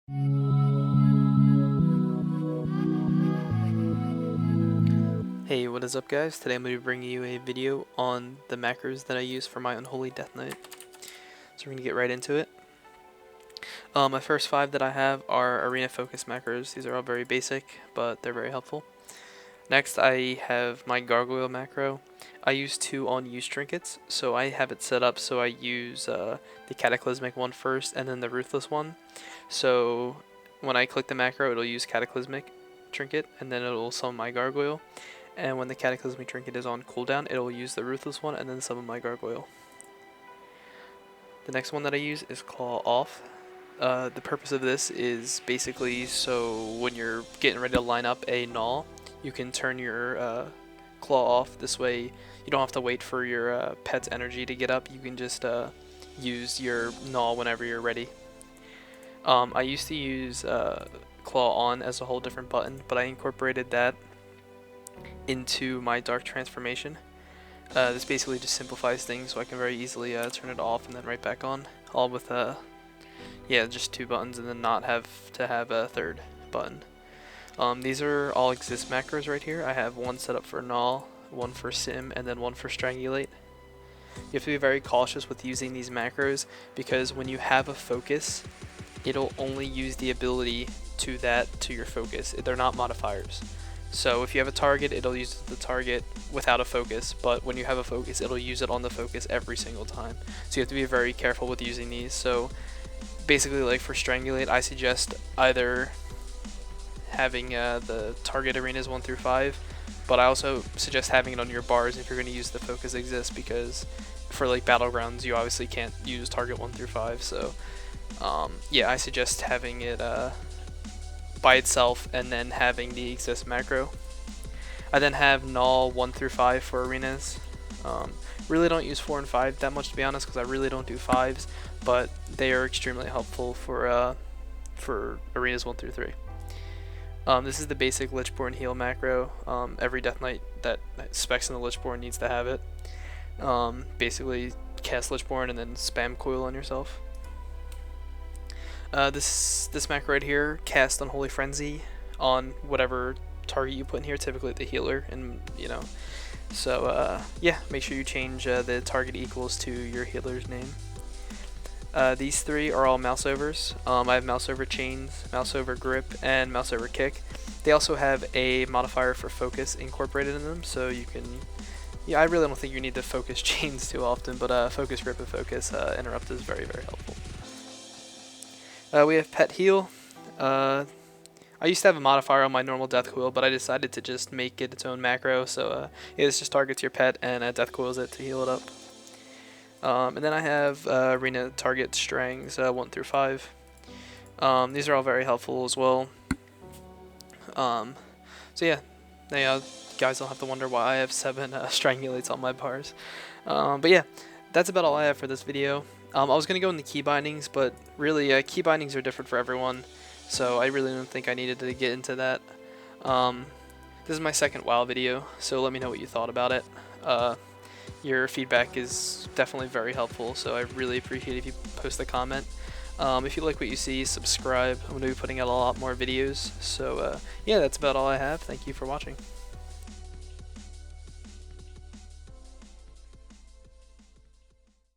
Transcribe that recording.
Hey, what is up guys? Today I'm going to be bringing you a video on the macros that I use for my Unholy Death Knight. So we're going to get right into it. My first 5 that I have are arena focus macros. These are all very basic, but they're very helpful. Next I have my Gargoyle Macro. I use 2 on-use trinkets, so I have it set up so I use the Cataclysmic one first and then the Ruthless one. So when I click the macro, it'll use Cataclysmic trinket and then it'll summon my Gargoyle. And when the Cataclysmic trinket is on cooldown, it'll use the Ruthless one and then summon my Gargoyle. The next one that I use is Claw Off. The purpose of this is basically so when you're getting ready to line up a Gnaw, you can turn your Claw off. This way you don't have to wait for your pet's energy to get up. You can just use your Gnaw whenever you're ready. I used to use Claw On as a whole different button, but I incorporated that into my dark transformation. This basically just simplifies things so I can very easily turn it off and then right back on, all with just 2 buttons and then not have to have a third button. These are all exist macros right here. I have one set up for Gnaw, one for Sim, and then one for Strangulate. You have to be very cautious with using these macros because when you have a focus, it'll only use the ability to your focus. They're not modifiers. So if you have a target, it'll use the target without a focus, but when you have a focus, it'll use it on the focus every single time. So you have to be very careful with using these. So basically, like for Strangulate, I suggest either having the target arenas 1 through 5, but I also suggest having it on your bars if you're going to use the focus exist, because for like battlegrounds, you obviously can't use target 1 through 5. So yeah, I suggest having it by itself and then having the exist macro. I then have Gnaw 1 through 5 for arenas. Really don't use 4 and 5 that much, to be honest, because I really don't do 5s, but they are extremely helpful for arenas 1 through 3. This is the basic Lichborn heal macro. Every Death Knight that specs in the Lichborn needs to have it. Basically cast Lichborn and then spam coil on yourself. This macro right here, cast Unholy Frenzy on whatever target you put in here, typically the healer, and so yeah, make sure you change the target equals to your healer's name. These 3 are all mouse overs. I have mouse over chains, mouse over grip, and mouse over kick. They also have a modifier for focus incorporated in them, so you can, I really don't think you need to focus chains too often, but focus grip and focus interrupt is very, very helpful. We have Pet Heal. I used to have a modifier on my normal Death Coil, but I decided to just make it its own macro, so yeah, this just targets your pet and Death Coils it to heal it up. And then I have arena target Strangs 1 through 5. These are all very helpful as well. So yeah, guys don't have to wonder why I have 7 Strangulates on my bars. But yeah, that's about all I have for this video. I was going to go in the key bindings, but really key bindings are different for everyone, so I really don't think I needed to get into that. This is my second WoW video, so let me know what you thought about it. Your feedback is definitely very helpful, so I really appreciate if you post a comment. If you like what you see, subscribe. I'm going to be putting out a lot more videos. So yeah, that's about all I have. Thank you for watching.